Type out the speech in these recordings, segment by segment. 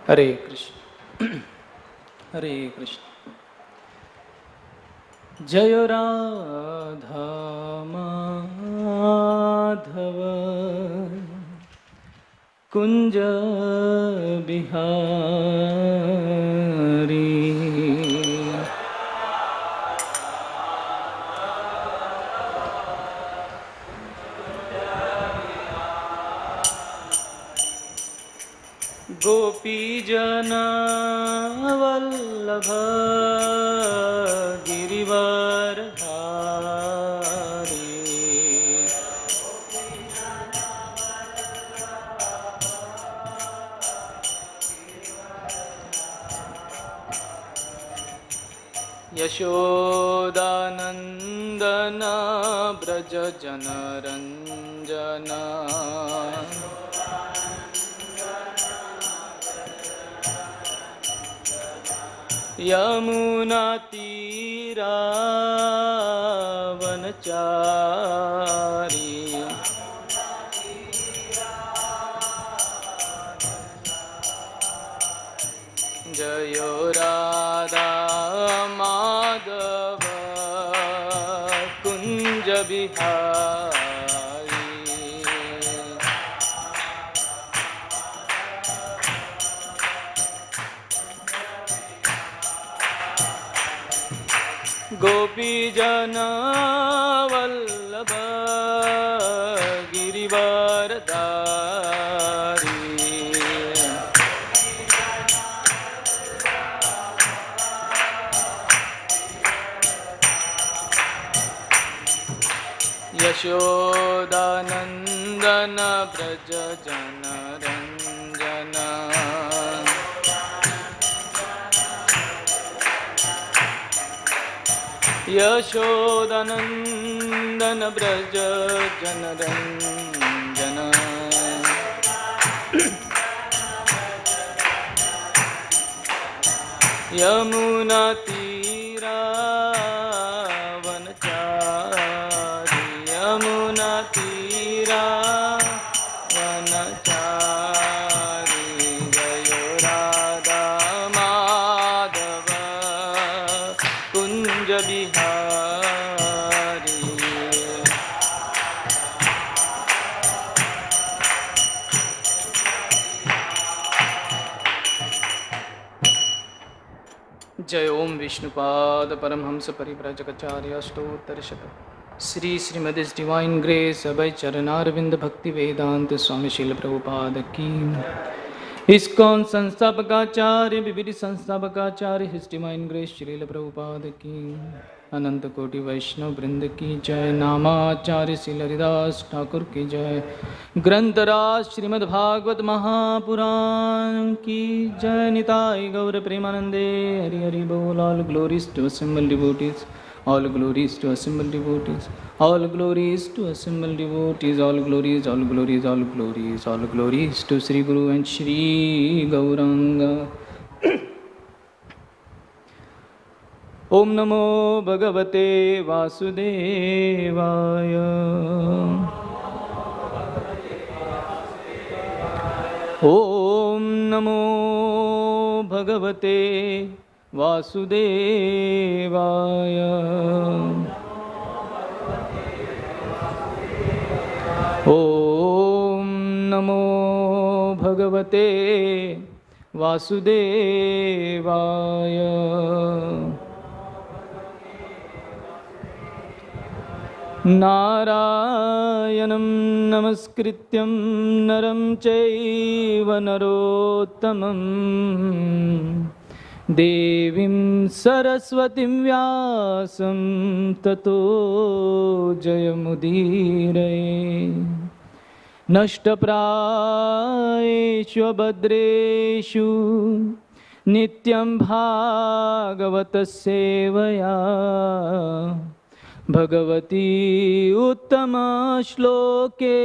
हरे कृष्ण हरे कृष्ण। जय राधा माधव कुंज बिहारी। गोपी जना वल्लभ गिरिवरधारी। यशोदानंदन ब्रज जनरंजना। यमुना तीरा वनचारी। जयो राधा माधव कुंज बिहारी। गोपी जना वल्लभ गिरिवरधारी। यशोदानंदन ब्रज जनरंजना। यशोदानंदन ब्रज जनरंजना। यमुना तीरा वनचारी। यमुना तीरा वनचारी। जयो राधा माधव कुंज बिहारी। जय ओम विष्णुपाद परमहंस परिव्राजकाचार्य अष्टोत्तरशतम्। श्री श्रीमद डिवाइन ग्रेस अभय चरणारविंद भक्ति वेदांत स्वामी शील प्रभुपाद की। इस्कॉन संस्थापकाचार्य विविध संस्थापकाचार्य his divine grace Srila Prabhupada की। अनंत कोटि वैष्णव वृंद की जय। नामाचार्य श्रील हरिदास ठाकुर की जय। ग्रंथराज श्रीमद् भागवत महापुराण की जय। निताई गौर प्रेमानंदे हरि हरि बोल। All glories to assembled devotees. All glories to assembled devotees. All glories to assembled devotees. All glories, all glories, all glories, all glories to Sri Guru and Sri Gauranga. Om Namo Bhagavate Vasudevaya. Om Namo Bhagavate वासुदेवाय। ओम नमो भगवते वासुदेवाय। नारायणं नमस्कृत्यं नरं चैव नरोत्तमम्। देवीं सरस्वतीं व्यासं ततो जयमुदीरये। नष्टप्रायेषु भद्रेषु नित्यं भागवतसेवया। भगवती उत्तमश्लोके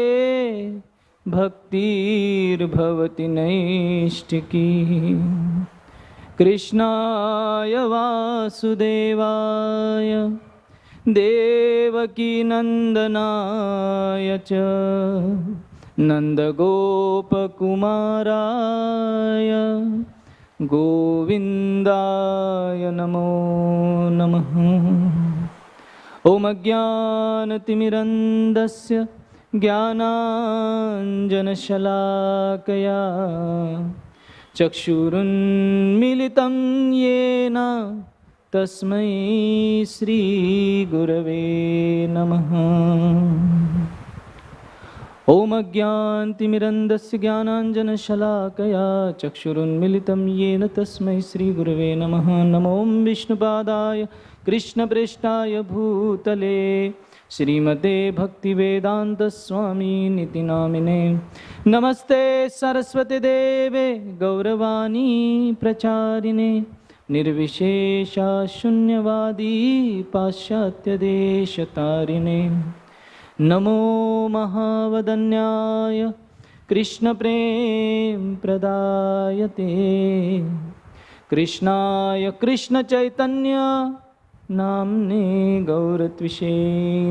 भक्तिर्भवति नैष्टिकी। कृष्णाय वासुदेवाय देवकी नंदनाय च नन्दगोपकुमाराय गोविन्दाय नमो नमः। ॐ अज्ञानतिमिरन्धस्य ज्ञानाञ्जनशलाकया चक्षुरुन्मिलितं येन तस्मै श्रीगुरवे नमः। ॐ अज्ञानतिमिरन्धस्य ज्ञानाञ्जनशलाकया चक्षुरुन्मिलितं येन तस्मै श्रीगुरवे नमः। नमो विष्णुपादाय कृष्णप्रेष्ठाय भूतले श्रीमते भक्तिवेदान्तस्वामिनिति नामिने। नमस्ते सरस्वती देवे गौरवाणी प्रचारिणे निर्विशेषा शून्यवादी पाश्चात्यदेशतारिणे। नमो महावदन्याय कृष्णप्रेम प्रदायते कृष्णाय कृष्णचैतन्य नाम्ने गौरत्विषे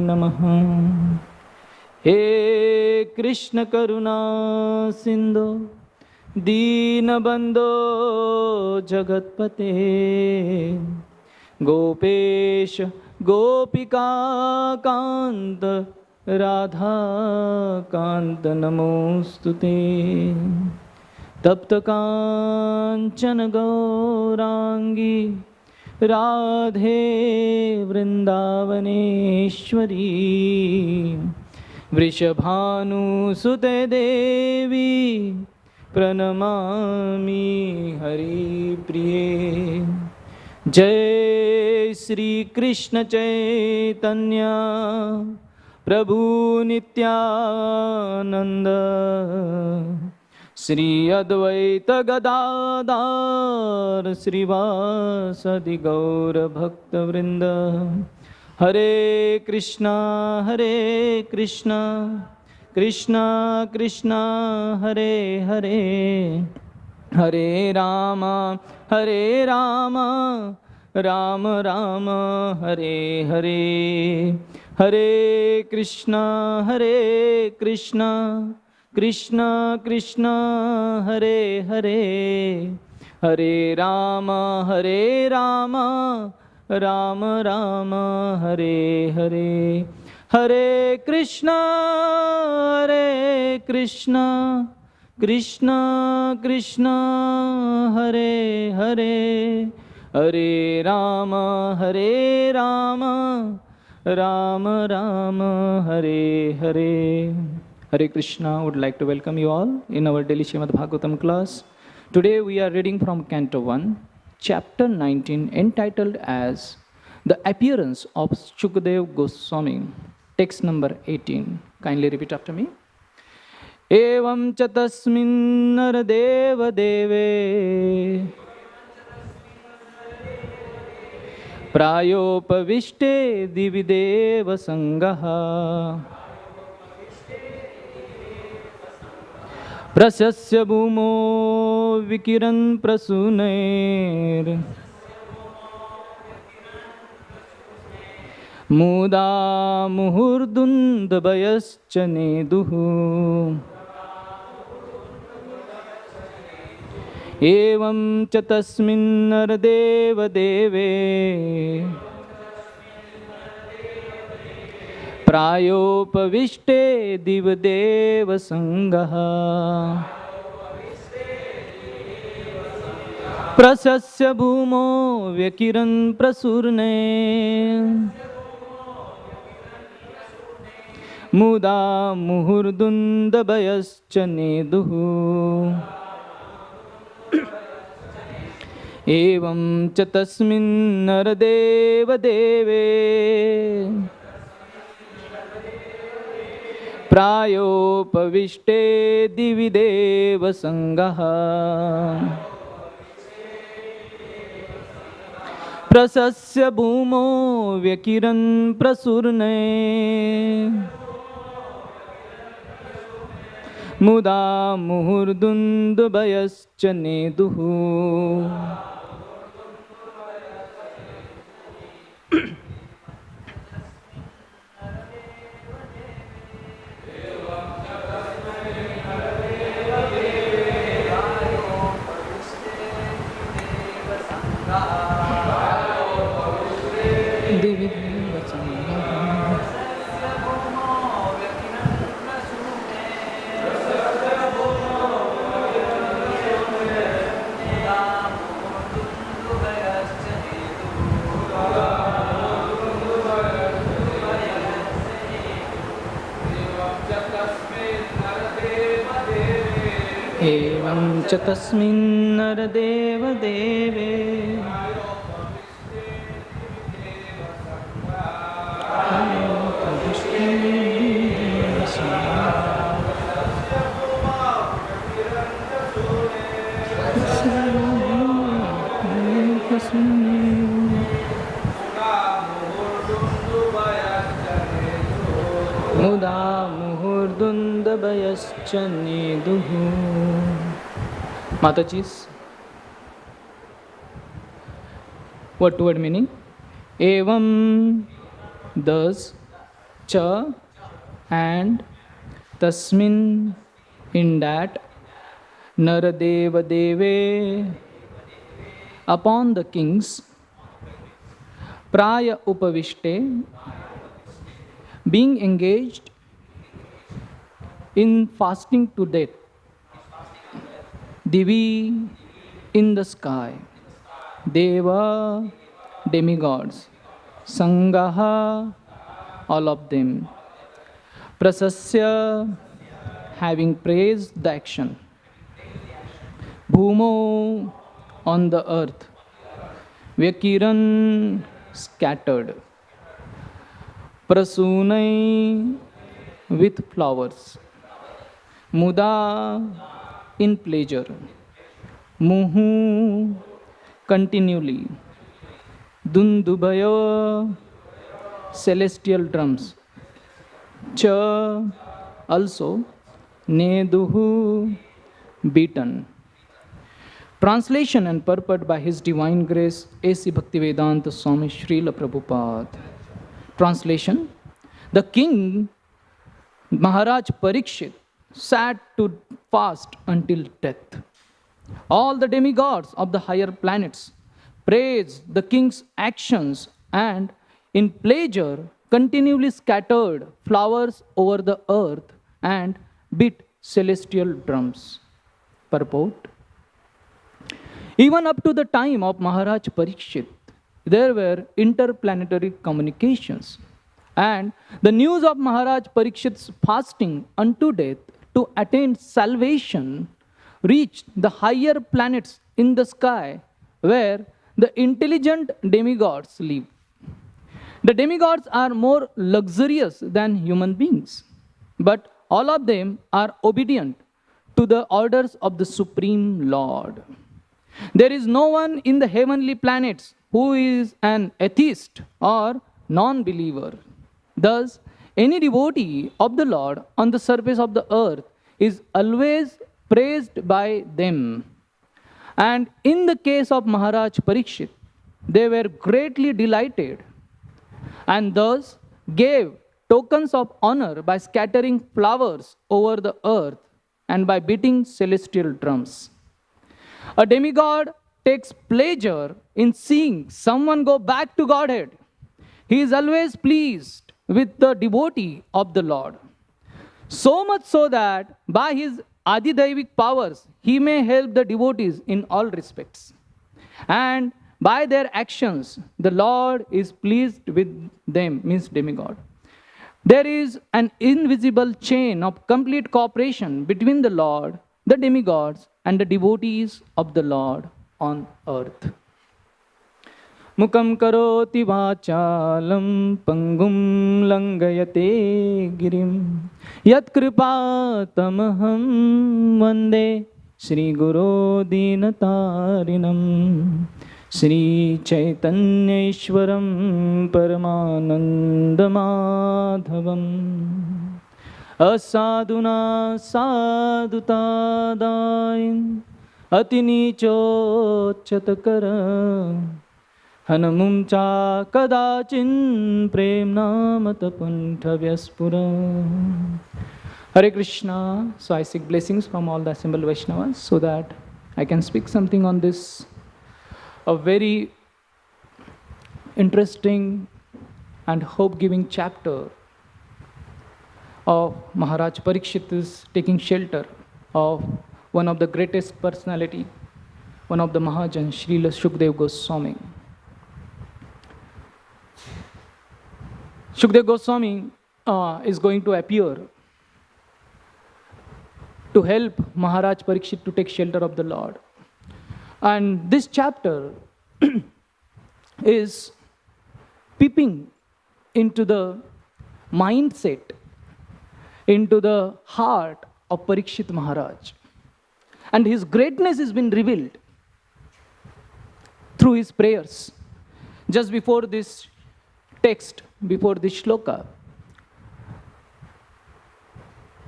नमः। हे कृष्ण करुणा सिंधो दीनबंधो जगत्पते गोपेश गोपिका कांत राधा कांत नमोस्तुते। तप्त कांचन गौरांगी राधे वृंदावनेश्वरी वृषभानुसुते देवी प्रणमामि हरिप्रिये। जय श्री कृष्ण चैतन्य प्रभु नित्यानंद श्री अद्वैत गदाधर श्रीवासदि गौर भक्तवृंद। हरे कृष्णा कृष्णा कृष्णा हरे हरे हरे राम राम राम हरे हरे। हरे कृष्णा कृष्णा कृष्णा हरे हरे हरे राम राम हरे हरे। हरे Krishna Krishna Krishna Hare Hare Hare Ram Ram Hare Hare. Hare Krishna, would like to welcome you all in our daily Srimad Bhagavatam class. Today we are reading from Canto 1, Chapter 19, entitled as The Appearance of Shukadeva Goswami, text number 18. Kindly repeat after me. Evam cha tasmin naradeva deve prayopavishte divideva sangaha प्रशस्य भूमो विकिरण प्रसूनैर मुदा मुहुर्दुन्दभयश्च नेदुः। एवं च तस्मिन् नरदेव देवे प्रायोपविष्टे दिवदेव संगः प्रशस्य भूमो व्यकिरन् प्रसूर्णे मुदा मुहुर्दुन्दभयश्च नेदुः। एवं च तस्मिन् नरदेव देवे प्रायोपविष्टे दिवि देव संगः प्रशस्य भूमो व्यकिरन् प्रसूर्णे मुदा मुहुर्दुन्दभयश्च नेदुः। एवं च तस्मिन् नरदेवदेवे मुदा मुहुर्दुन्दभयश्च नेदुः. Mataji's word to word meaning. Evam, thus, cha, and tasmin, in that, naradeva deve, upon the kings, praya upavishte, being engaged in fasting to death, divi, in the sky, deva, demigods, sangaha, all of them, prasasya, having praised the action, bhumo, on the earth, vyakiran, scattered, prasunai, with flowers, muda, in pleasure, muhu, continually, dundubaya, celestial drums, cha, also, neduhu, beaten. Translation and purport by His Divine Grace A.C. Bhaktivedanta Swami Srila Prabhupada. Translation: the king Maharaj Parikshit sat to fast until death. All the demigods of the higher planets praised the king's actions and in pleasure continually scattered flowers over the earth and beat celestial drums. Purport: even up to the time of Maharaj Parikshit, there were interplanetary communications, and the news of Maharaj Parikshit's fasting unto death to attain salvation reached the higher planets in the sky where the intelligent demigods live. The demigods are more luxurious than human beings, but all of them are obedient to the orders of the Supreme Lord. There is no one in the heavenly planets who is an atheist or non-believer. Thus, any devotee of the Lord on the surface of the earth is always praised by them. And in the case of Maharaj Parikshit, they were greatly delighted and thus gave tokens of honor by scattering flowers over the earth and by beating celestial drums. A demigod takes pleasure in seeing someone go back to Godhead. He is always pleased with the devotee of the Lord. So much so that by his Adidaivic powers, he may help the devotees in all respects. And by their actions, the Lord is pleased with them, means demigod. There is an invisible chain of complete cooperation between the Lord, the demigods, and the devotees of the Lord on earth. Mukam karoti vachalam pangum langayate girim yat kripatamaham vande Shri Guru Dinatarinam Shri Chaitanya Ishwaram Paramanandamadhavam asaduna sadutadain atinichochatakara hanamumcha kadachin premnamatapunthavyaspura. Hare Krishna. So I seek blessings from all the assembled Vaishnavas so that I can speak something on this, a very interesting and hope-giving chapter of Maharaj Parikshit is taking shelter of one of the greatest personality, one of the Mahajans, Srila Shukdev Goswami. Shukdev Goswami is going to appear to help Maharaj Parikshit to take shelter of the Lord. And this chapter is peeping into the mindset, into the heart of Parikshit Maharaj. And his greatness has been revealed through his prayers. Just before this text, before this shloka,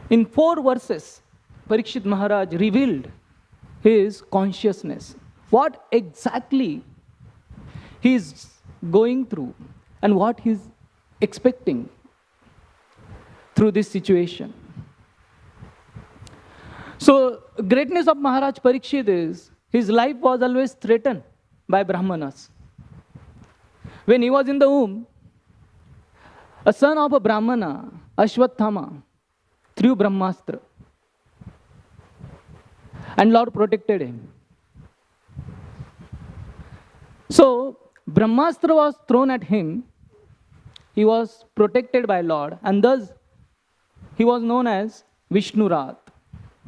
in 4 verses, Parikshit Maharaj revealed his consciousness. What exactly he is going through and what he is expecting through this situation. So, greatness of Maharaj Parikshit is, his life was always threatened by Brahmanas. When he was in the womb, a son of a Brahmana, Ashwathama, threw Brahmastra. And Lord protected him. So, Brahmastra was thrown at him. He was protected by Lord, and thus he was known as Vishnurat,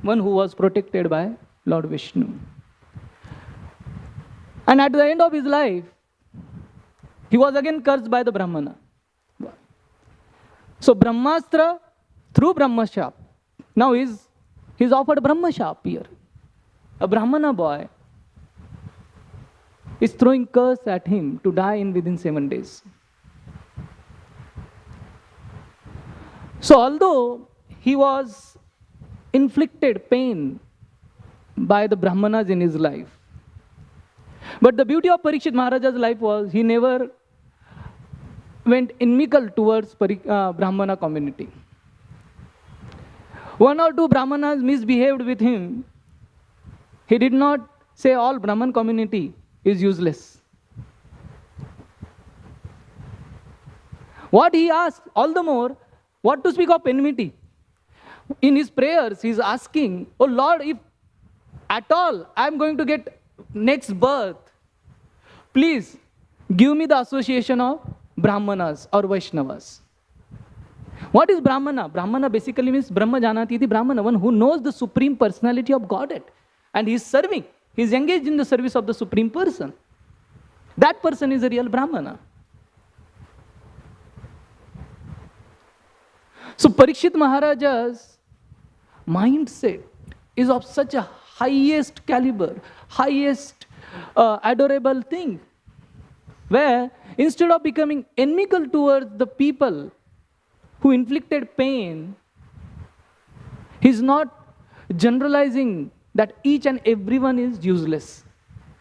one who was protected by Lord Vishnu. And at the end of his life, he was again cursed by the Brahmana. So Brahmastra through Brahmashap. Now he's offered Brahmashap here. A Brahmana boy is throwing curse at him to die within 7 days. So although he was inflicted pain by the Brahmanas in his life, but the beauty of Parikshit Maharaja's life was he never went inimical towards Brahmana community. 1 or 2 Brahmanas misbehaved with him. He did not say all Brahman community is useless. What he asked, all the more, what to speak of enmity? In his prayers, he is asking, oh Lord, if at all I am going to get next birth, please give me the association of Brahmanas or Vaishnavas. What is Brahmana? Brahmana basically means Brahma Janati iti Brahmana, one who knows the supreme personality of Godhead. And he is serving. He is engaged in the service of the supreme person. That person is a real Brahmana. So Parikshit Maharaja's mindset is of such a highest caliber, highest adorable thing, where instead of becoming inimical towards the people who inflicted pain, he is not generalizing that each and everyone is useless.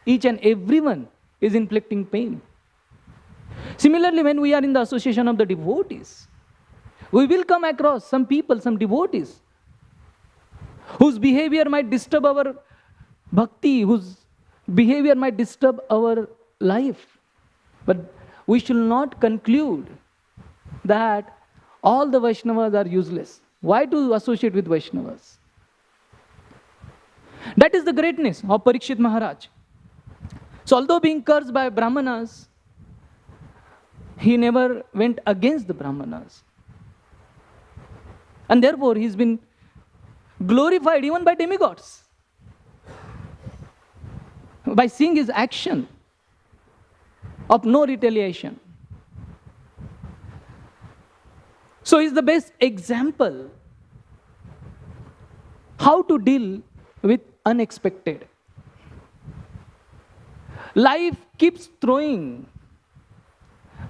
Each and everyone is inflicting pain. Similarly, when we are in the association of the devotees, we will come across some people, some devotees, whose behavior might disturb our bhakti, whose behavior might disturb our life. But we should not conclude that all the Vaishnavas are useless. Why to associate with Vaishnavas? That is the greatness of Parikshit Maharaj. So although being cursed by Brahmanas, he never went against the Brahmanas. And therefore he's been glorified even by demigods. By seeing his action of no retaliation. So he's the best example how to deal with unexpected. Life keeps throwing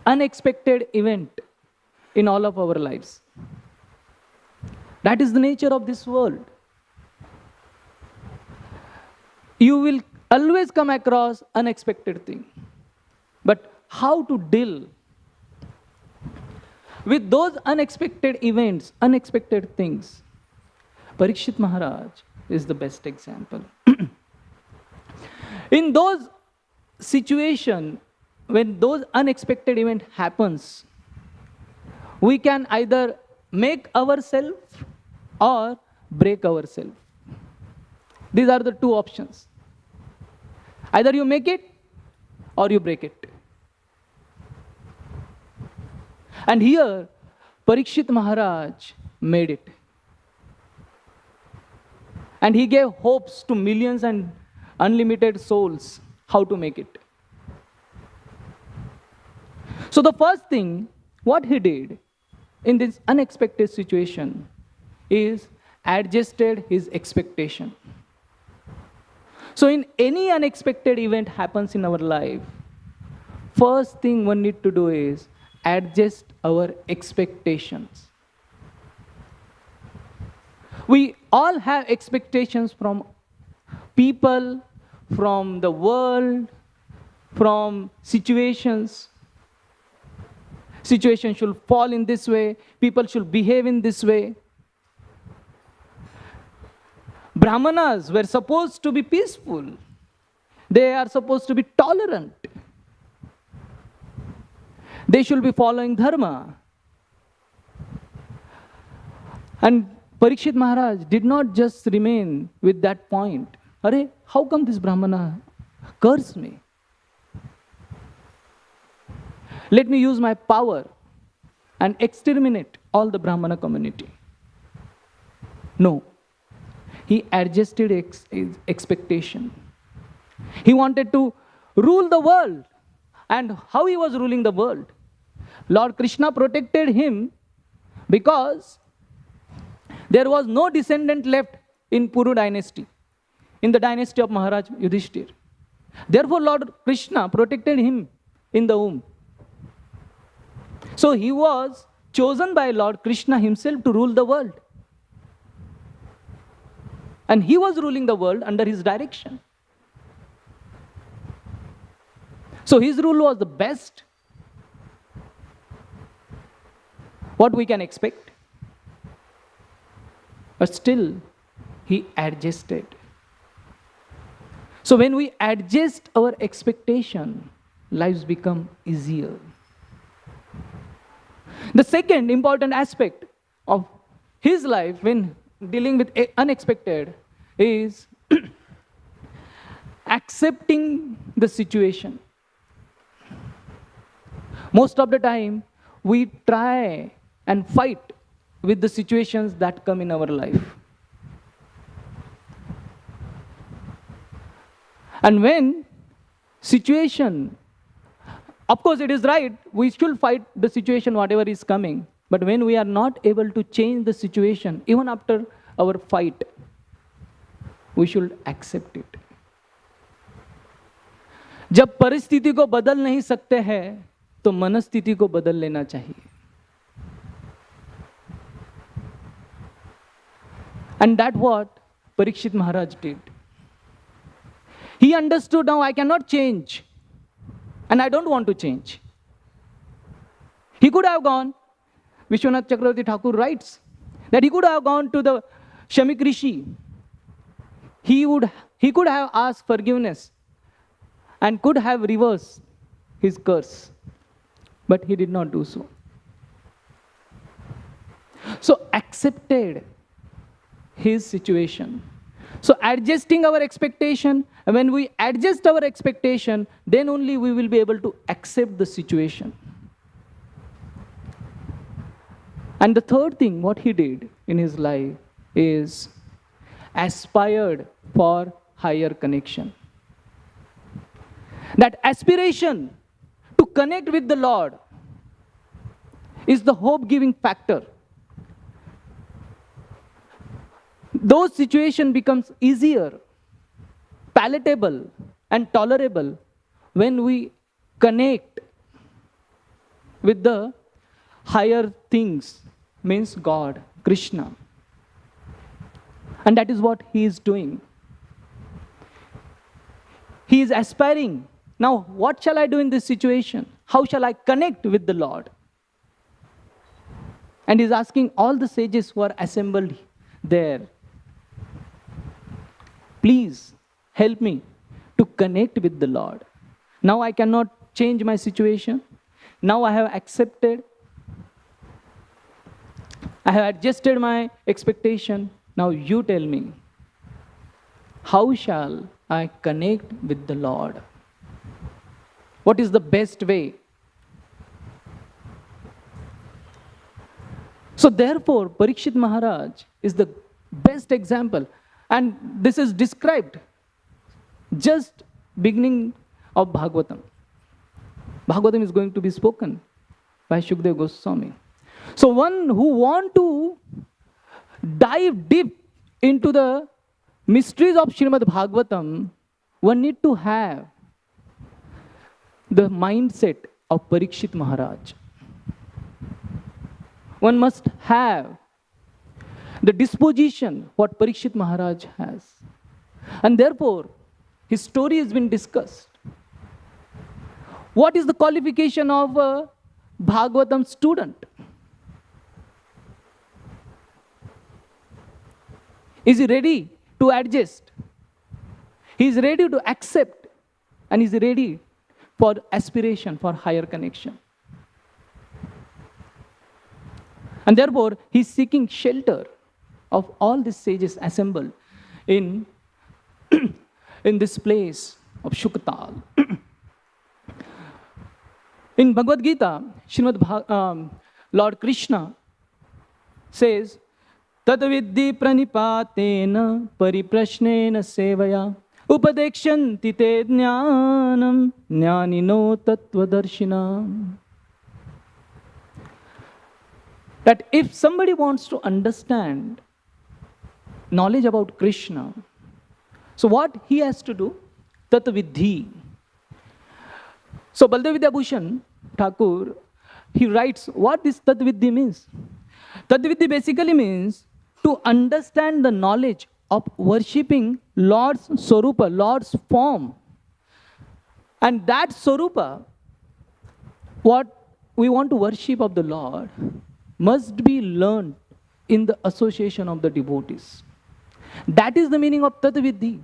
unexpected event in all of our lives. That is the nature of this world. You will always come across unexpected thing. But how to deal with those unexpected events, unexpected things? Parikshit Maharaj is the best example. In those situations, when those unexpected event happens, we can either make ourselves or break ourselves. These are the 2 options. Either you make it or you break it. And here, Parikshit Maharaj made it. And he gave hopes to millions and unlimited souls how to make it. So the first thing, what he did in this unexpected situation is adjusted his expectation. So in any unexpected event happens in our life, first thing one need to do is adjust our expectations. We all have expectations from people, from the world, from situations. Situations should fall in this way, people should behave in this way. Brahmanas were supposed to be peaceful. They are supposed to be tolerant. They should be following dharma. And Parikshit Maharaj did not just remain with that point. Arey, how come this Brahmana curse me? Let me use my power and exterminate all the Brahmana community. No. He adjusted his expectation. He wanted to rule the world. And how he was ruling the world? Lord Krishna protected him because there was no descendant left in Puru dynasty, in the dynasty of Maharaj Yudhishthir. Therefore, Lord Krishna protected him in the womb. So he was chosen by Lord Krishna himself to rule the world. And he was ruling the world under his direction. So his rule was the best. What we can expect. But still, he adjusted. So when we adjust our expectation, lives become easier. The second important aspect of his life when dealing with unexpected is accepting the situation. Most of the time, we try and fight with the situations that come in our life. And when situation, of course it is right, we should fight the situation whatever is coming. But when we are not able to change the situation, even after our fight, we should accept it. जब परिस्थिति को बदल नहीं सकते हैं, तो मनस्थिति को बदल लेना चाहिए. And that what Parikshit Maharaj did. He understood, now I cannot change. And I don't want to change. He could have gone, Vishwanath Chakravarti Thakur writes, that he could have gone to the Shamik Rishi. He could have asked forgiveness and could have reversed his curse. But he did not do so. So accepted his situation. So adjusting our expectation, when we adjust our expectation, then only we will be able to accept the situation. And the third thing, what he did in his life is aspired for higher connection. That aspiration to connect with the Lord is the hope-giving factor. Those situations becomes easier, palatable, and tolerable when we connect with the higher things, means God, Krishna. And that is what he is doing. He is aspiring. Now, what shall I do in this situation? How shall I connect with the Lord? And he is asking all the sages who are assembled there, please help me to connect with the Lord. Now I cannot change my situation. Now I have accepted. I have adjusted my expectation. Now you tell me, how shall I connect with the Lord? What is the best way? So therefore, Parikshit Maharaj is the best example. And this is described just beginning of Bhagavatam. Bhagavatam is going to be spoken by Shukdev Goswami. So one who want to dive deep into the mysteries of Srimad Bhagavatam, one need to have the mindset of Parikshit Maharaj. One must have the disposition what Parikshit Maharaj has. And therefore, his story has been discussed. What is the qualification of a Bhagavatam student? Is he ready to adjust? He is ready to accept, and is ready for aspiration, for higher connection. And therefore, he is seeking shelter of all these sages assembled in, in this place of Shuktal. In Bhagavad Gita, Lord Krishna says, Tadviddi pranipatena pariprashnena sevaya upadekshanti te jnanam jnanino tattvadarshina. That if somebody wants to understand knowledge about Krishna, so what he has to do? Tatvidhi. So Baldev Vidyabhushan Thakur, he writes what this Tatvidhi means. Tatvidhi basically means to understand the knowledge of worshipping Lord's Swarupa, Lord's form. And that Swarupa, what we want to worship of the Lord, must be learned in the association of the devotees. That is the meaning of Tatvidhi.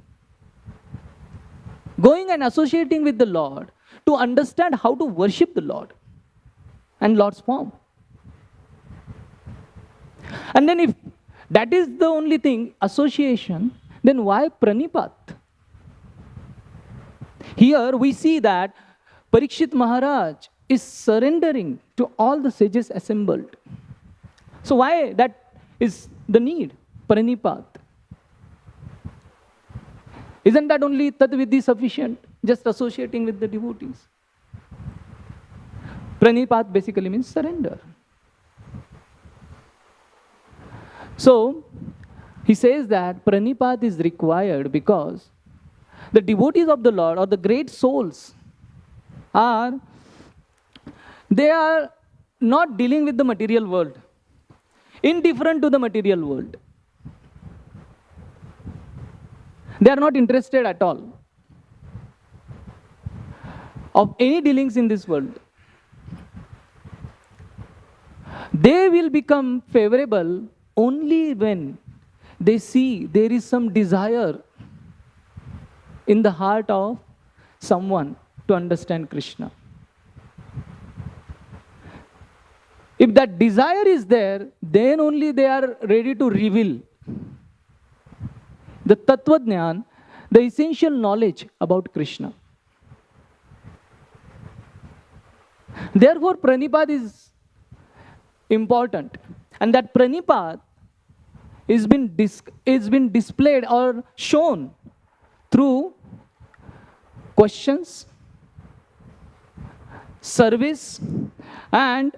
Going and associating with the Lord to understand how to worship the Lord and Lord's form. And then if that is the only thing, association, then why Pranipat? Here we see that Parikshit Maharaj is surrendering to all the sages assembled. So why that is the need? Pranipat. Isn't that only Tatvidhi sufficient? Just associating with the devotees. Pranipat basically means surrender. So, he says that Pranipat is required because the devotees of the Lord or the great souls they are not dealing with the material world, indifferent to the material world. They are not interested at all of any dealings in this world. They will become favorable only when they see there is some desire in the heart of someone to understand Krishna. If that desire is there, then only they are ready to reveal the Tattvajnana, the essential knowledge about Krishna. Therefore, Pranipat is important. And that Pranipat is been displayed or shown through questions, service, and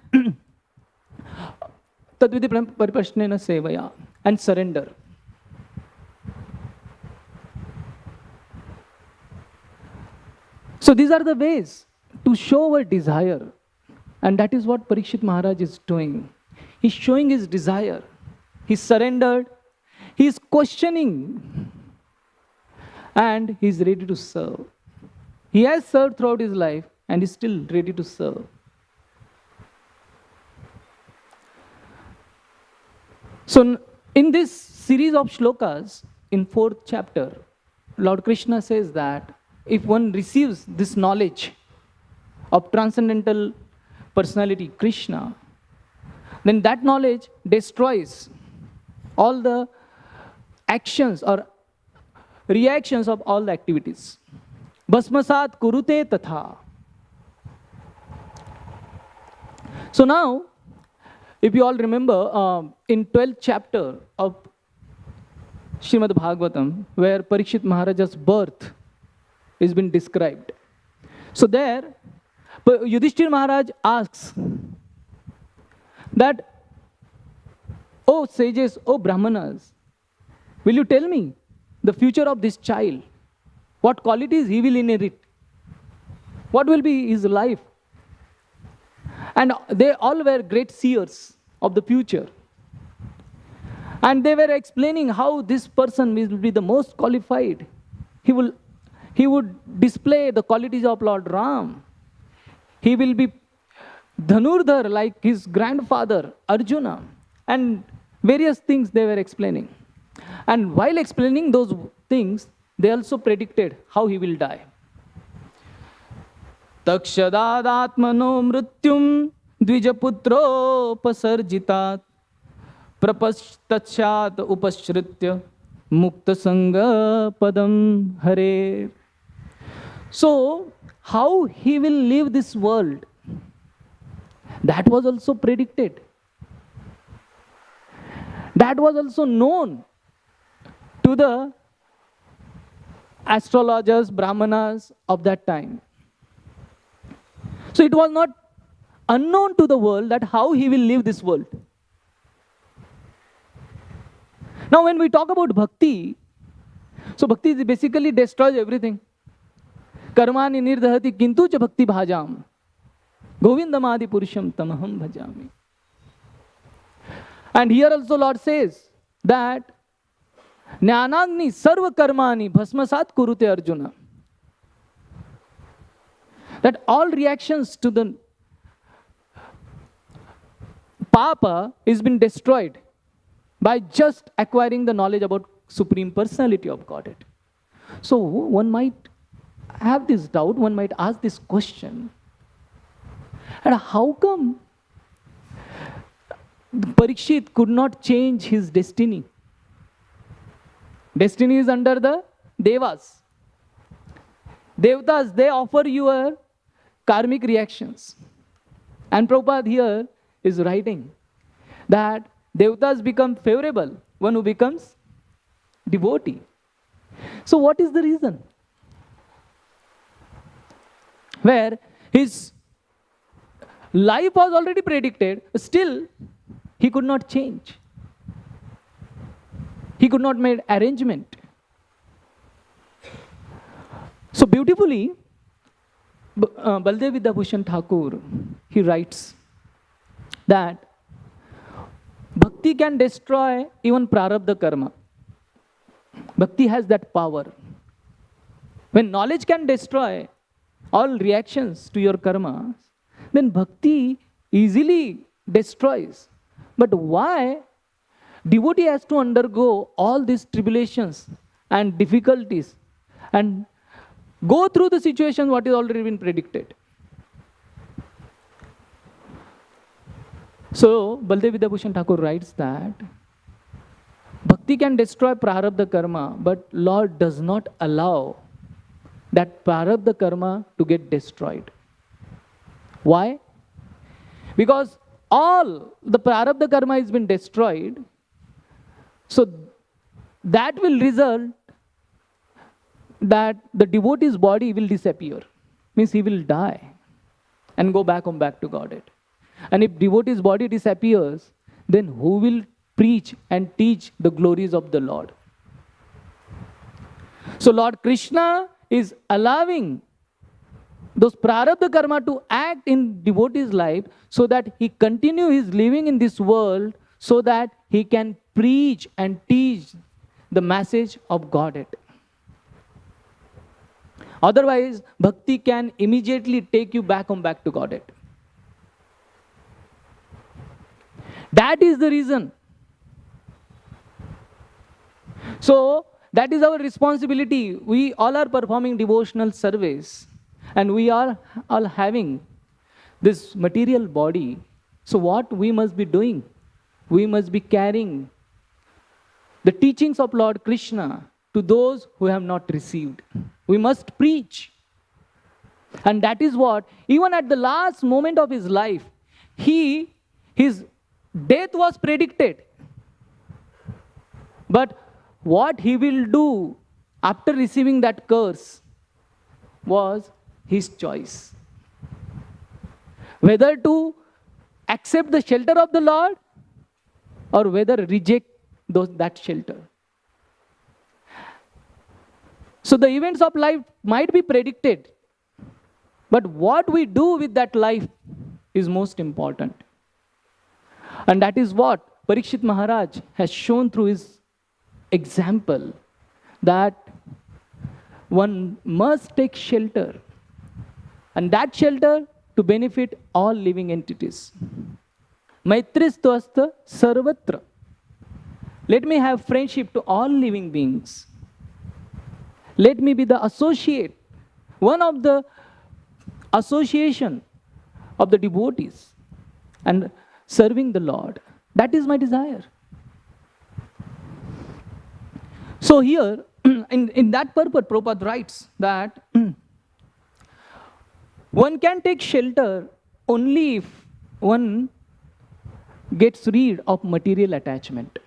Tadvidhi Pariprashnena Sevaya, and surrender. So these are the ways to show our desire. And that is what Parikshit Maharaj is doing. He's showing his desire. He's surrendered. He's questioning. And he's ready to serve. He has served throughout his life and is still ready to serve. So in this series of shlokas, in 4th chapter, Lord Krishna says that if one receives this knowledge of transcendental personality, Krishna, then that knowledge destroys all the actions or reactions of all the activities. Bhasmasat kurute tatha. So now, if you all remember, in 12th chapter of Srimad Bhagavatam, where Parikshit Maharaja's birth is been described. So there, Yudhishthir Maharaj asks that, "Oh sages, oh Brahmanas, will you tell me the future of this child? What qualities he will inherit? What will be his life?" And they all were great seers of the future. And they were explaining how this person will be the most qualified. He would display the qualities of Lord Ram. He will be Dhanurdhar like his grandfather Arjuna. And various things they were explaining. And while explaining those things, they also predicted how he will die. Takshadadatmano mrityum dvijaputropasarjitat prapastachat upashritya mukta sanga padam hare. So, how he will leave this world, that was also predicted. That was also known to the astrologers, brahmanas of that time. So it was not unknown to the world that how he will leave this world. Now when we talk about bhakti, so bhakti basically destroys everything. Karmani nirdhati kintu cha bhakti bhajam. Govindamadi purusham tamaham bhajami. And here also Lord says that Jnanagni sarva karmani bhasmasat kurute Arjuna. That all reactions to the papa is been destroyed by just acquiring the knowledge about Supreme Personality of Godhead. So one might have this doubt, one might ask this question. And how come Parikshit could not change his destiny? Destiny is under the Devas. Devatas, they offer your karmic reactions. And Prabhupada here is writing that Devatas become favorable one who becomes devotee. So what is the reason? Where his life was already predicted, still he could not change. He could not make arrangement. So beautifully, Baldev Vidyabhushan Thakur, he writes that bhakti can destroy even prarabdha karma. Bhakti has that power. When knowledge can destroy all reactions to your karmas, then bhakti easily destroys. But why devotee has to undergo all these tribulations and difficulties and go through the situation what is already been predicted? So, Baldev Vidyabhushan Thakur writes that bhakti can destroy prarabdha karma, but Lord does not allow that prarabdha karma to get destroyed. Why? Because all the prarabdha karma has been destroyed, so that will result that the devotee's body will disappear. Means he will die and go back to Godhead. And if devotee's body disappears, then who will preach and teach the glories of the Lord? So Lord Krishna is allowing those prarabdha karma to act in devotee's life so that he continue his living in this world so that he can preach and teach the message of Godhead. Otherwise, bhakti can immediately take you back to Godhead. That is the reason. So, that is our responsibility. We all are performing devotional service and we are all having this material body. So what we must be doing? We must be carrying the teachings of Lord Krishna to those who have not received. We must preach. And that is what, even at the last moment of his life, his death was predicted. But what he will do after receiving that curse was his choice. Whether to accept the shelter of the Lord or whether reject that shelter. So the events of life might be predicted, but what we do with that life is most important. And that is what Parikshit Maharaj has shown through his example, that one must take shelter, and that shelter to benefit all living entities. Maitristwasta sarvatra. Let me have friendship to all living beings. Let me be the associate, one of the association of the devotees and serving the Lord. That is my desire. So here, in that purpose, Prabhupada writes that one can take shelter only if one gets rid of material attachment.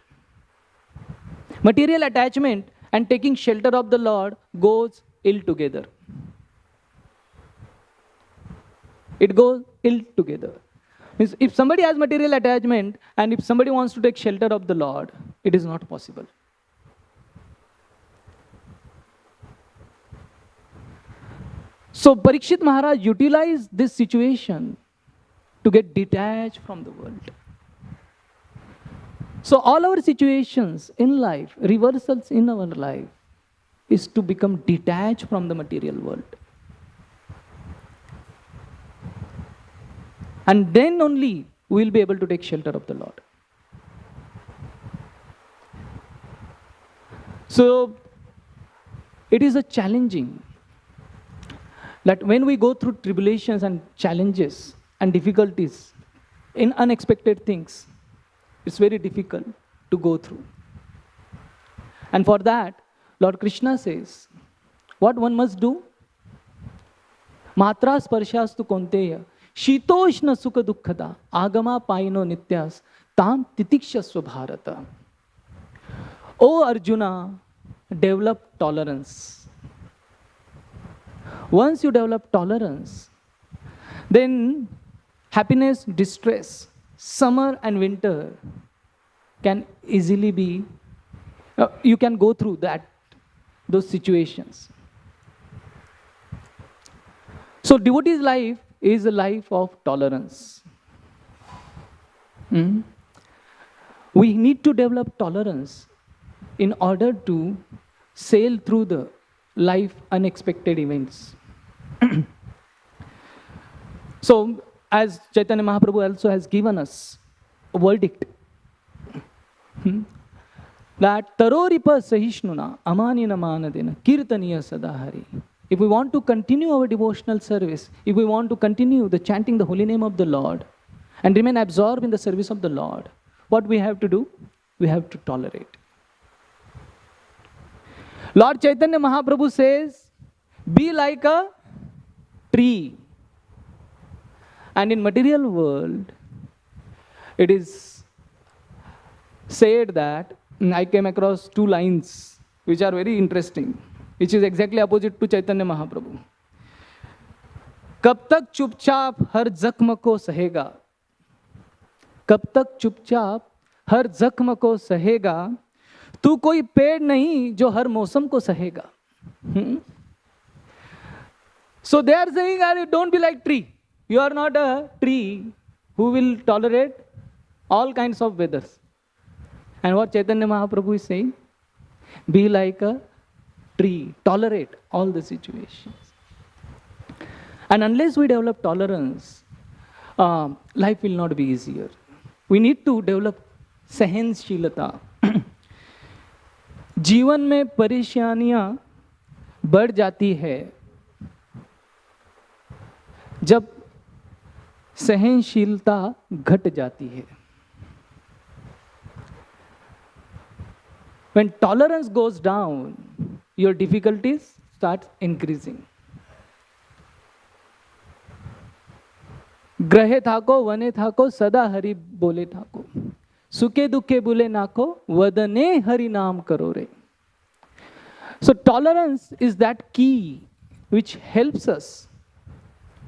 Material attachment and taking shelter of the Lord goes ill together. It goes ill together. Means if somebody has material attachment and if somebody wants to take shelter of the Lord, it is not possible. So Parikshit Maharaj utilized this situation to get detached from the world. So all our situations in life, reversals in our life, is to become detached from the material world. And then only we will be able to take shelter of the Lord. So it is a challenging that when we go through tribulations and challenges and difficulties in unexpected things, it's very difficult to go through. And for that, Lord Krishna says, what one must do? Matra sparshas tu konteya, shitoshna sukha dukkhada, agama paino nityas, tam titikshasva bharata. O Arjuna, develop tolerance. Once you develop tolerance, then happiness, distress, summer and winter can easily be, you can go through those situations. So devotee's life is a life of tolerance. We need to develop tolerance in order to sail through the life unexpected events. So as Chaitanya Mahaprabhu also has given us a verdict, that taroripa sahishnuna amanina manadena kirtaniya sadahari. If we want to continue our devotional service, if we want to continue the chanting the holy name of the Lord and remain absorbed in the service of the Lord, what we have to do? We have to tolerate. Lord Chaitanya Mahaprabhu says, be like a tree. And in material world, it is said that, I came across two lines which are very interesting, which is exactly opposite to Chaitanya Mahaprabhu. कब तक चुपचाप हर जख्म को सहेगा, कब तक चुपचाप हर जख्म को सहेगा, तू कोई पेड़ नहीं जो हर मौसम को सहेगा. So they are saying, don't be like tree. You are not a tree who will tolerate all kinds of weathers. And what Chaitanya Mahaprabhu is saying, be like a tree, tolerate all the situations. And unless we develop tolerance, life will not be easier. We need to develop सहनशीलता. जीवन में परेशानियां बढ़ जाती है जब सहनशीलता घट जाती है. When tolerance goes down, your difficulties start increasing. ग्रहे थाको वने थाको सदा हरि बोले थाको, सुखे दुखे बुले नाको वदने हरि नाम करो रे. So tolerance is that key which helps us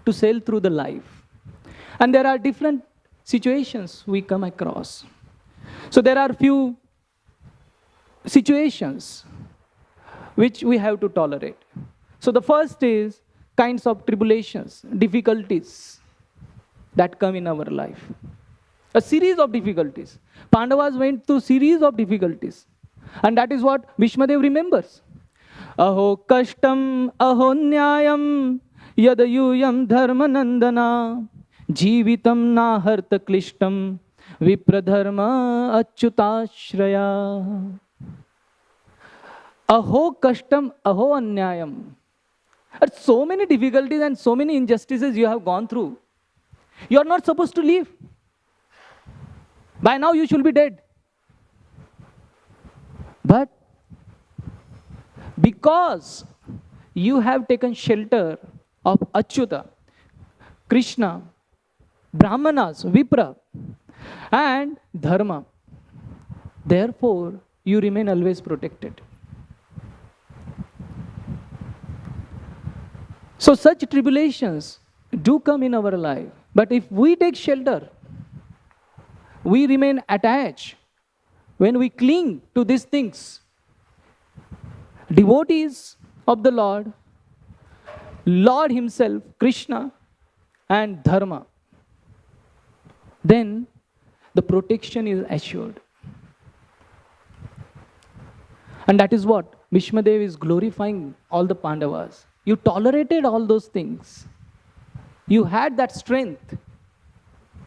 to sail through the life. And there are different situations we come across. So there are few situations which we have to tolerate. So the first is kinds of tribulations, difficulties that come in our life. A series of difficulties. Pandavas went through series of difficulties. And that is what Bhishmadev remembers. Aho kashtam aho nyayam yadayuyam dharmanandana jivitam naharta klishtam vipradharma achyutashraya. Aho kashtam aho anyayam. So many difficulties and so many injustices you have gone through. You are not supposed to live. By now you should be dead. But because you have taken shelter of Achyuta, Krishna, Brahmanas, Vipra, and Dharma, therefore you remain always protected. So such tribulations do come in our life. But if we take shelter, we remain attached. When we cling to these things, devotees of the Lord, Lord Himself, Krishna, and Dharma, then the protection is assured. And that is what Bhishmadev is glorifying all the Pandavas. You tolerated all those things. You had that strength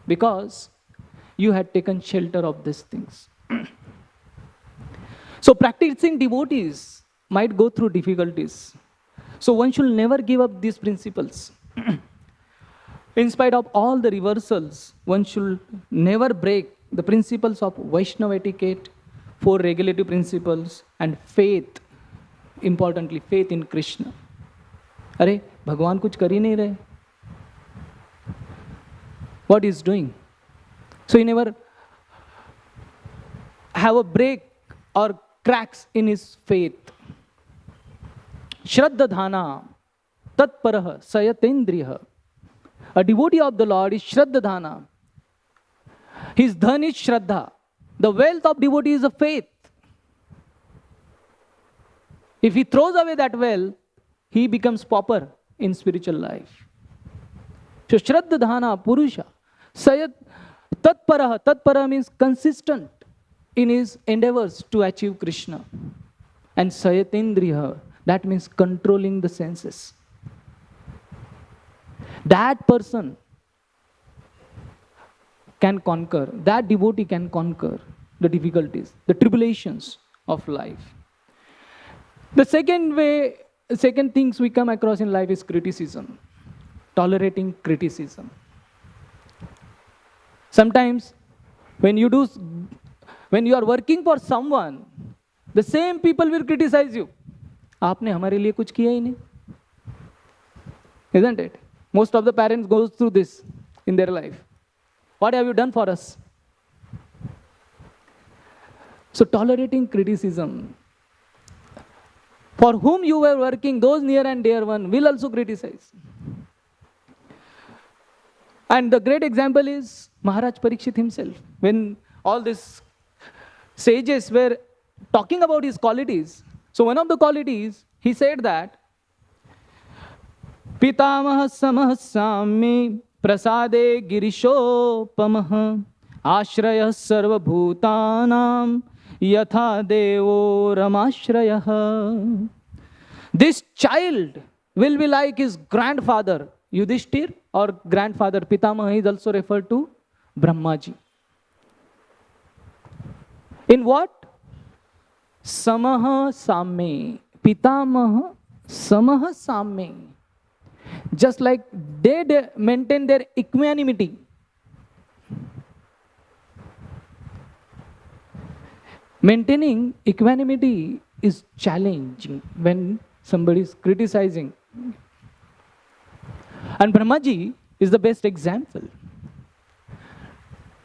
because you had taken shelter of these things. So practicing devotees might go through difficulties. So one should never give up these principles. In spite of all the reversals, one should never break the principles of Vaishnava etiquette, 4 regulative principles, and faith. Importantly, faith in Krishna. अरे भगवान कुछ कर ही नहीं रहे. What he is doing? So he never have a break or cracks in his faith. Shraddha dhana tatparah sayatendriya. A devotee of the Lord is Shraddha dhana. His dhan is Shraddha. The wealth of devotee is a faith. If he throws away that wealth, he becomes pauper in spiritual life. So Shraddha dhana purusha sayat tatparah. Tatparah means consistent in his endeavors to achieve Krishna. And sayatendriya, that means controlling the senses. That person can conquer, that devotee can conquer the difficulties, the tribulations of life. The second things we come across in life is criticism. Tolerating criticism. Sometimes when you are working for someone, the same people will criticize you. आपने हमारे लिए कुछ किया ही नहीं. Isn't it? Most of the parents go through this in their life. What have you done for us? So tolerating criticism. For whom you were working, those near and dear one will also criticize. And the great example is Maharaj Parikshit himself. When all these sages were talking about his qualities, so one of the qualities, he said that Pitamah samah sami prasade girishopamah ashrayah sarva bhutanam yatha devo ramashrayah. This child will be like his grandfather Yudhishthir, or grandfather Pitamaha is also referred to Brahmaji. In what? Samaha Samme. Pitamaha Samaha Samme. Just like they maintain their equanimity. Maintaining equanimity is challenging when somebody is criticizing. And Brahmaji is the best example,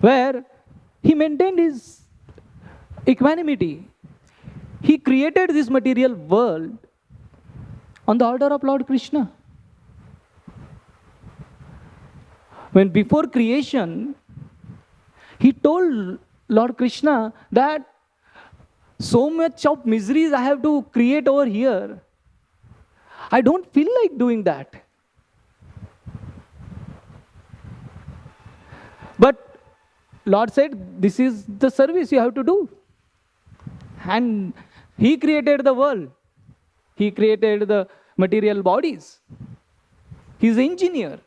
where he maintained his equanimity. He created this material world on the order of Lord Krishna. When before creation, he told Lord Krishna that so much of miseries I have to create over here. I don't feel like doing that. But Lord said, this is the service you have to do. And he created the world. He created the material bodies. He's an engineer.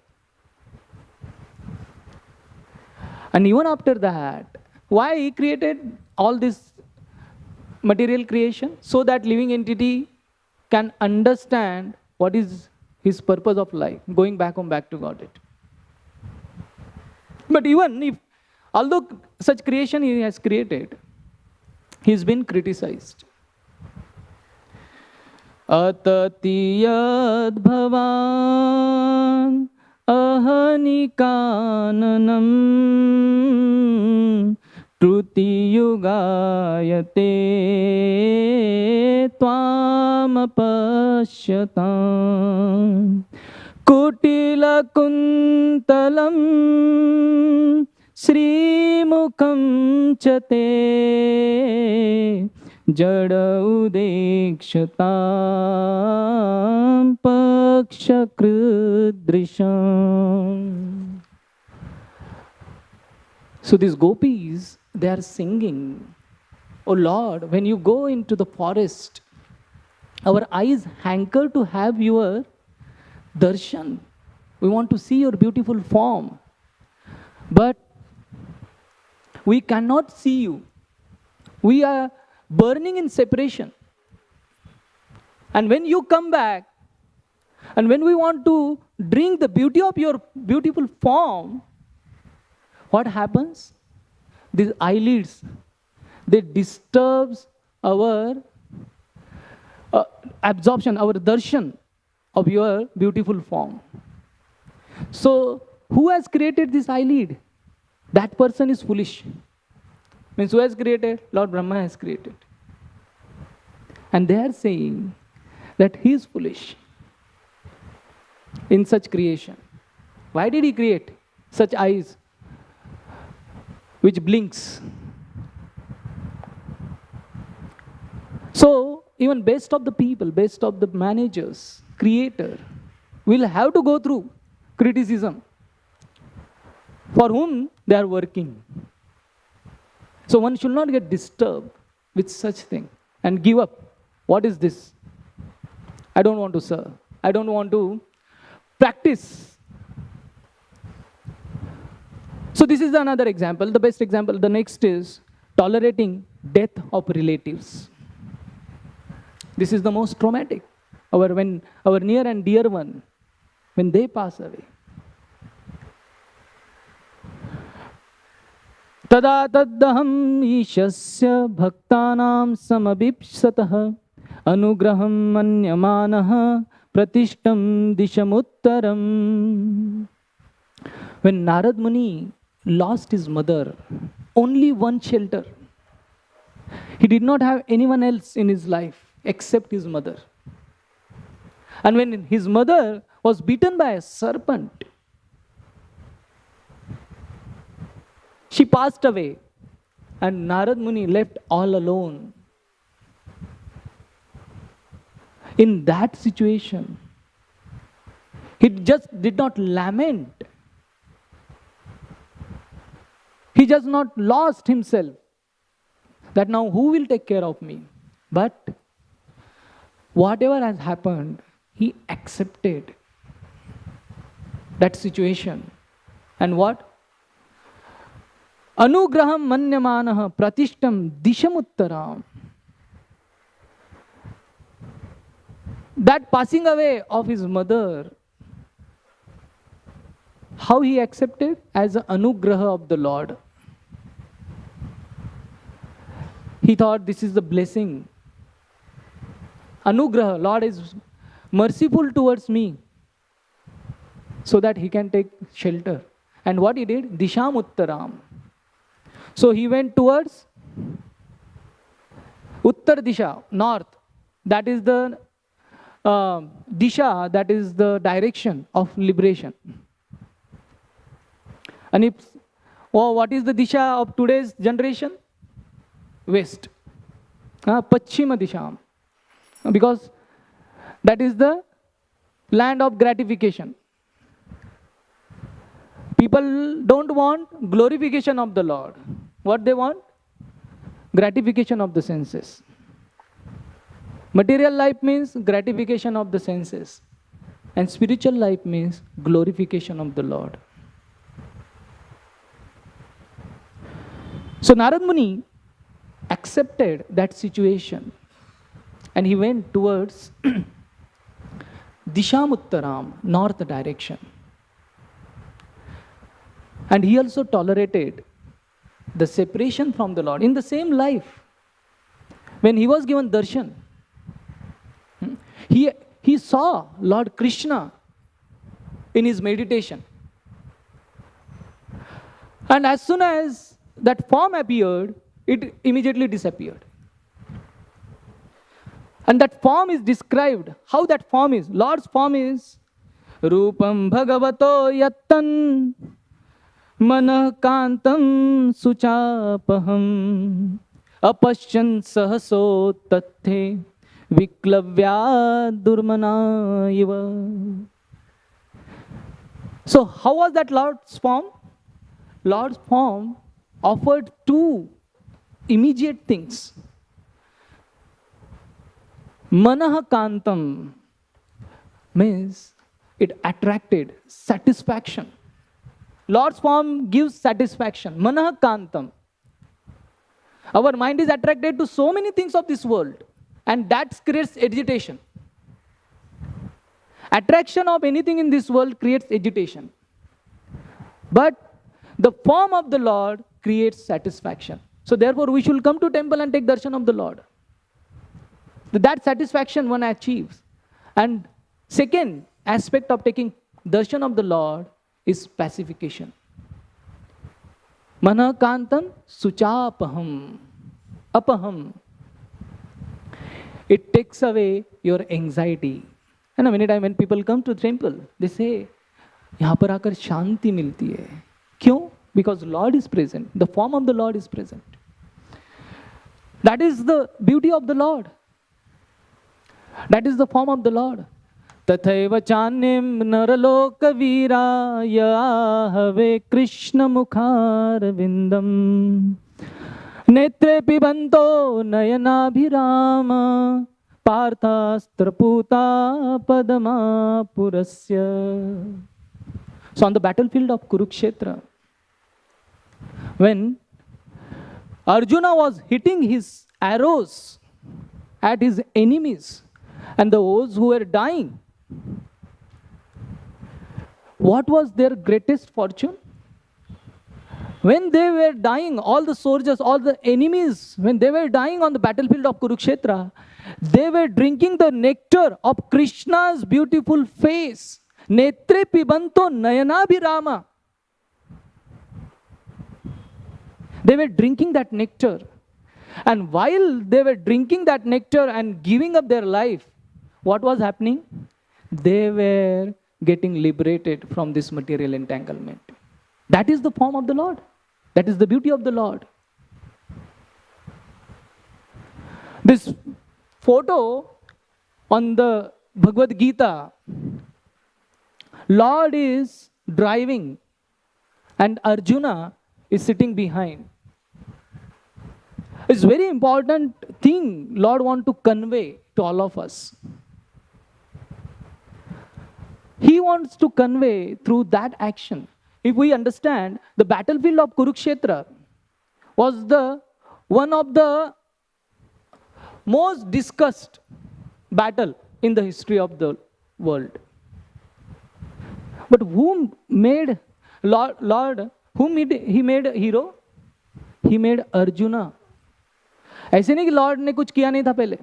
And even after that, why he created all this material creation? So that living entity can understand what is his purpose of life, going back to Godhead. But even if, although such creation he has created, he's been criticized. Atati yad bhavan ahanikananam truti yugayate tvam apashyatam kutila kuntalam Srimukam chate jada udekshatam pakshakrudrisham. So these gopis, they are singing, "Oh Lord, when you go into the forest, our eyes hanker to have your darshan. We want to see your beautiful form. But we cannot see you. We are burning in separation. And when you come back, and when we want to drink the beauty of your beautiful form, what happens? These eyelids, they disturbs our absorption, our darshan of your beautiful form. So, who has created this eyelid? That person is foolish. Means who has created? Lord Brahma has created. And they are saying that he is foolish in such creation. Why did he create such eyes which blinks? So, even best of the people, best of the managers, creator, will have to go through criticism. For whom they are working. So one should not get disturbed with such thing and give up. What is this? I don't want to serve. I don't want to practice. So this is another example, the best example. The next is tolerating death of relatives. This is the most traumatic. When our near and dear one, when they pass away. Tada taddaham ishasya bhaktanam samabhipsatah anugraham manyamanah pratishtam dishamuttaram. When Narad Muni lost his mother, only one shelter. He did not have anyone else in his life except his mother. And when his mother was beaten by a serpent, she passed away, and Narad Muni left all alone. In that situation, he just did not lament. He just not lost himself. That now who will take care of me? But whatever has happened, he accepted that situation. And what? Anugraham manyamanah pratishtam dishamuttaram. That passing away of his mother, how he accepted? As an anugraha of the Lord. He thought this is the blessing. Anugraha, Lord is merciful towards me, so that he can take shelter. And what he did? Dishamuttaram. So he went towards Uttar Disha, north, that is the Disha, that is the direction of liberation. And if, what is the Disha of today's generation? West. Pachchima Disha. Because that is the land of gratification. People don't want glorification of the Lord. What they want? Gratification of the senses. Material life means gratification of the senses. And spiritual life means glorification of the Lord. So Narad Muni accepted that situation. And he went towards Dishamuttaram, north direction. And he also tolerated the separation from the Lord. In the same life, when he was given darshan, he saw Lord Krishna in his meditation. And as soon as that form appeared, it immediately disappeared. And that form is described. How that form is? Lord's form is Rupam Bhagavato Yattan Manah Kantam Suchapaham Apashyan Sahaso Tathe Viklavya Durmana Iva. So how was that Lord's form? Lord's form offered two immediate things. Manah Kantam means it attracted satisfaction. Lord's form gives satisfaction. Manah Kantam. Our mind is attracted to so many things of this world, and that creates agitation. Attraction of anything in this world creates agitation. But the form of the Lord creates satisfaction. So therefore we should come to temple and take darshan of the Lord. That satisfaction one achieves. And second aspect of taking darshan of the Lord is pacification. Manah Kantam Suchapaham. Apaham. It takes away your anxiety. And many times when people come to the temple, they say, यहाँ पर आकर शांति मिलती है. क्यों? Because Lord is present. The form of the Lord is present. That is the beauty of the Lord. That is the form of the Lord. Tathaiva chanim naraloka vira yahave Krishna mukhar vindam netre pibanto nayanabhirama parthastra padama purasya. So on the battlefield of Kurukshetra, when Arjuna was hitting his arrows at his enemies and those who were dying, what was their greatest fortune? When they were dying, all the soldiers, all the enemies, when they were dying on the battlefield of Kurukshetra, they were drinking the nectar of Krishna's beautiful face. Netre pibanto nayanabhirama. They were drinking that nectar. And while they were drinking that nectar and giving up their life, what was happening? They were getting liberated from this material entanglement. That is the form of the Lord. That is the beauty of the Lord. This photo on the Bhagavad Gita, Lord is driving and Arjuna is sitting behind. It's a very important thing Lord wants to convey to all of us. He wants to convey through that action. If we understand, the battlefield of Kurukshetra was the one of the most discussed battle in the history of the world. But whom made Lord whom he made a hero? He made Arjuna. ऐसे नहीं कि Lord ने कुछ किया नहीं था पहले.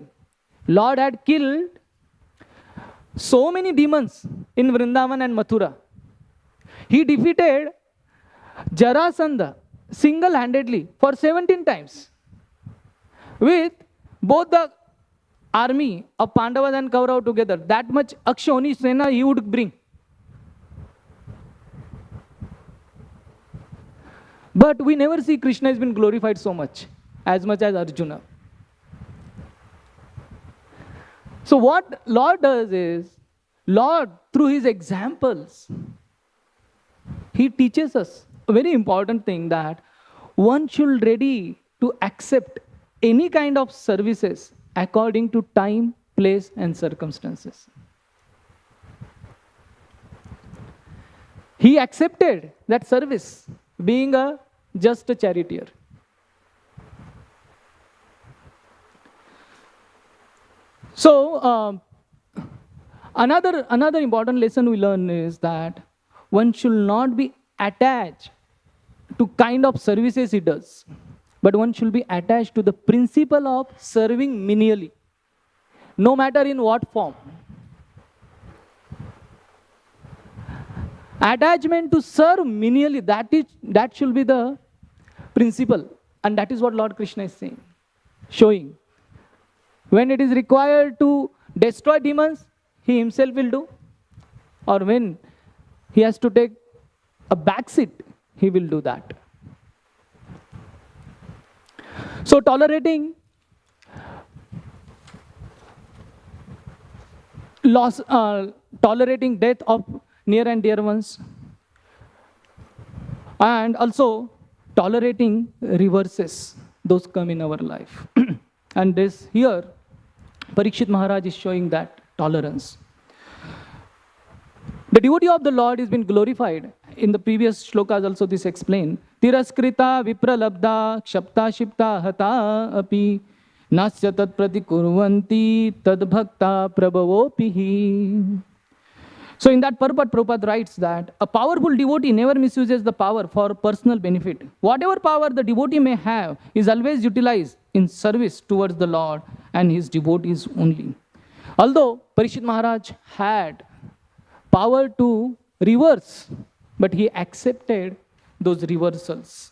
Lord had killed so many demons in Vrindavan and Mathura. He defeated Jarasandha single-handedly for 17 times with both the army of Pandavas and Kaurava together, that much Akshoni Sena he would bring. But we never see Krishna has been glorified so much as Arjuna. So what Lord does is, Lord, through his examples, he teaches us a very important thing, that one should ready to accept any kind of services according to time, place, and circumstances. He accepted that service, being just a charioteer. So, another important lesson we learn is that one should not be attached to kind of services he does, but one should be attached to the principle of serving menially, no matter in what form. Attachment to serve menially, that should be the principle, and that is what Lord Krishna is saying, showing. When it is required to destroy demons, he himself will do, or when he has to take a back seat, he will do that. So tolerating loss, tolerating death of near and dear ones, and also tolerating reverses, those come in our life. And this here, Parikshit Maharaj is showing that tolerance. The devotee of the Lord has been glorified. In the previous shlokas also this explained. Tiraskrita vipralabdha kshapta shipta hata api nasya tat pratikurvanti tad bhakta prabhavopihi. So in that purport, Prabhupada writes that a powerful devotee never misuses the power for personal benefit. Whatever power the devotee may have is always utilized in service towards the Lord and his devotees only. Although Parikshit Maharaj had power to reverse, but he accepted those reversals.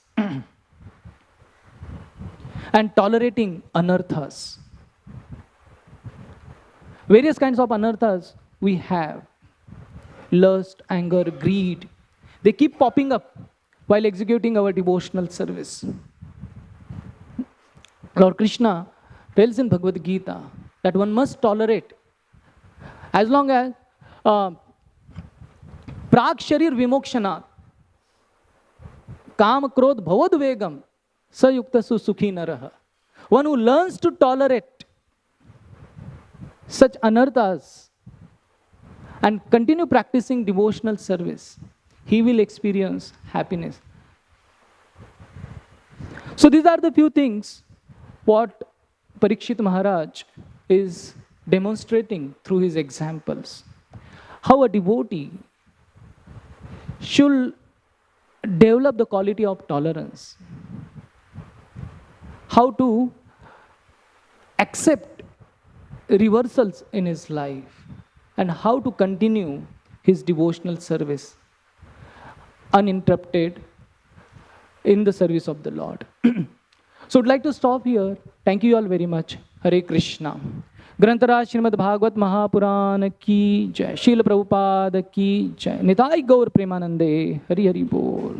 And tolerating anarthas. Various kinds of anarthas we have. Lust, anger, greed. They keep popping up while executing our devotional service. Lord Krishna tells in Bhagavad Gita that one must tolerate as long as Prag Sharir Vimokshanat Kam Krodh Bhavod Vegam Sayukta Su Sukhi Naraha. One who learns to tolerate such anarthas and continue practicing devotional service, he will experience happiness. So these are the few things what Parikshit Maharaj is demonstrating through his examples. How a devotee should develop the quality of tolerance. How to accept reversals in his life. And how to continue his devotional service uninterrupted in the service of the Lord. So I'd like to stop here. Thank you all very much. Hare Krishna. Grantaraj Srimad Bhagavat Mahapuran ki jai. Srila Prabhupada ki jai. Nitai Gaur Premanande. Hari Hari Bol.